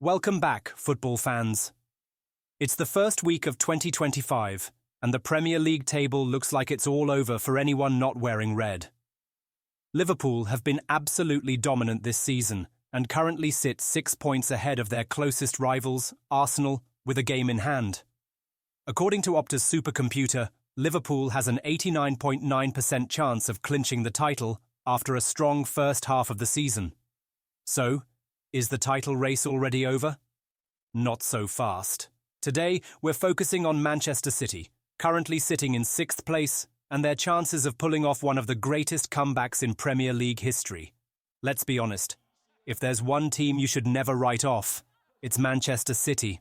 Welcome back, football fans. It's the first week of 2025, and the Premier League table looks like it's all over for anyone not wearing red. Liverpool have been absolutely dominant this season, and currently sit 6 points ahead of their closest rivals, Arsenal, with a game in hand. According to Opta's supercomputer, Liverpool has an 89.9% chance of clinching the title after a strong first half of the season. So, is the title race already over? Not so fast. Today, we're focusing on Manchester City, currently sitting in 6th place, and their chances of pulling off one of the greatest comebacks in Premier League history. Let's be honest, if there's one team you should never write off, it's Manchester City.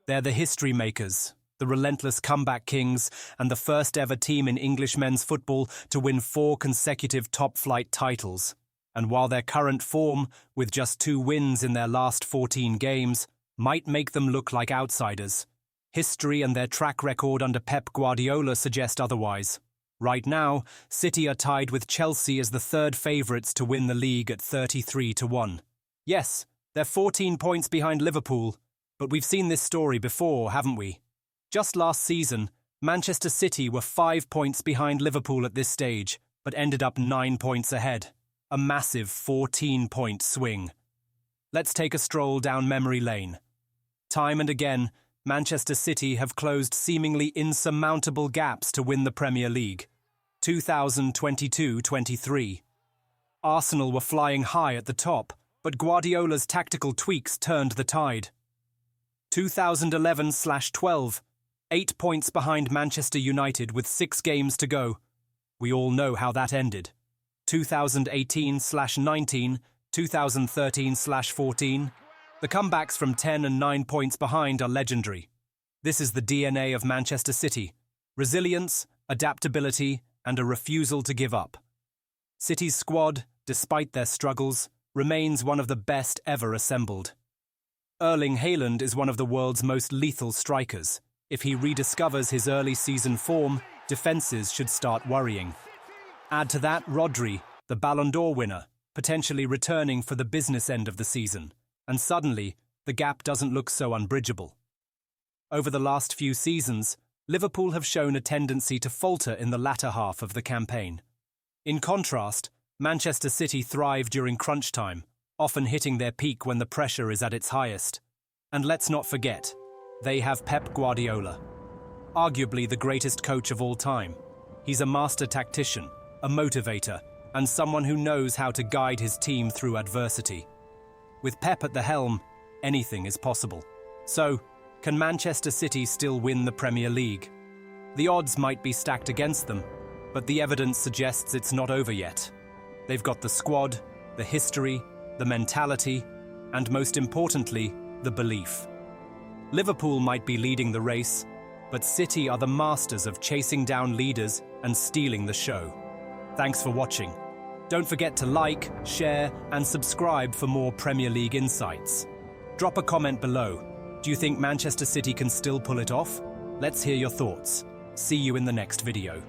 They're the history makers, the relentless comeback kings, and the first ever team in English men's football to win 4 consecutive top-flight titles. And while their current form, with just 2 wins in their last 14 games, might make them look like outsiders, history and their track record under Pep Guardiola suggest otherwise. Right now, City are tied with Chelsea as the 3rd favourites to win the league at 33-1. Yes, they're 14 points behind Liverpool, but we've seen this story before, haven't we? Just last season, Manchester City were 5 points behind Liverpool at this stage, but ended up 9 points ahead. A massive 14-point swing. Let's take a stroll down memory lane. Time and again, Manchester City have closed seemingly insurmountable gaps to win the Premier League. 2022-23. Arsenal were flying high at the top, but Guardiola's tactical tweaks turned the tide. 2011-12, 8 points behind Manchester United with 6 games to go. We all know how that ended. 2018-19, 2013-14. The comebacks from 10 and 9 points behind are legendary. This is the DNA of Manchester City: resilience, adaptability, and a refusal to give up. City's squad, despite their struggles, remains one of the best ever assembled. Erling Haaland is one of the world's most lethal strikers. If he rediscovers his early season form, defences should start worrying. Add to that Rodri, the Ballon d'Or winner, potentially returning for the business end of the season, and suddenly, the gap doesn't look so unbridgeable. Over the last few seasons, Liverpool have shown a tendency to falter in the latter half of the campaign. In contrast, Manchester City thrive during crunch time, often hitting their peak when the pressure is at its highest. And let's not forget, they have Pep Guardiola, arguably the greatest coach of all time. He's a master tactician, a motivator, and someone who knows how to guide his team through adversity. With Pep at the helm, anything is possible. So, can Manchester City still win the Premier League? The odds might be stacked against them, but the evidence suggests it's not over yet. They've got the squad, the history, the mentality, and most importantly, the belief. Liverpool might be leading the race, but City are the masters of chasing down leaders and stealing the show. Thanks for watching. Don't forget to like, share, and subscribe for more Premier League insights. Drop a comment below. Do you think Manchester City can still pull it off? Let's hear your thoughts. See you in the next video.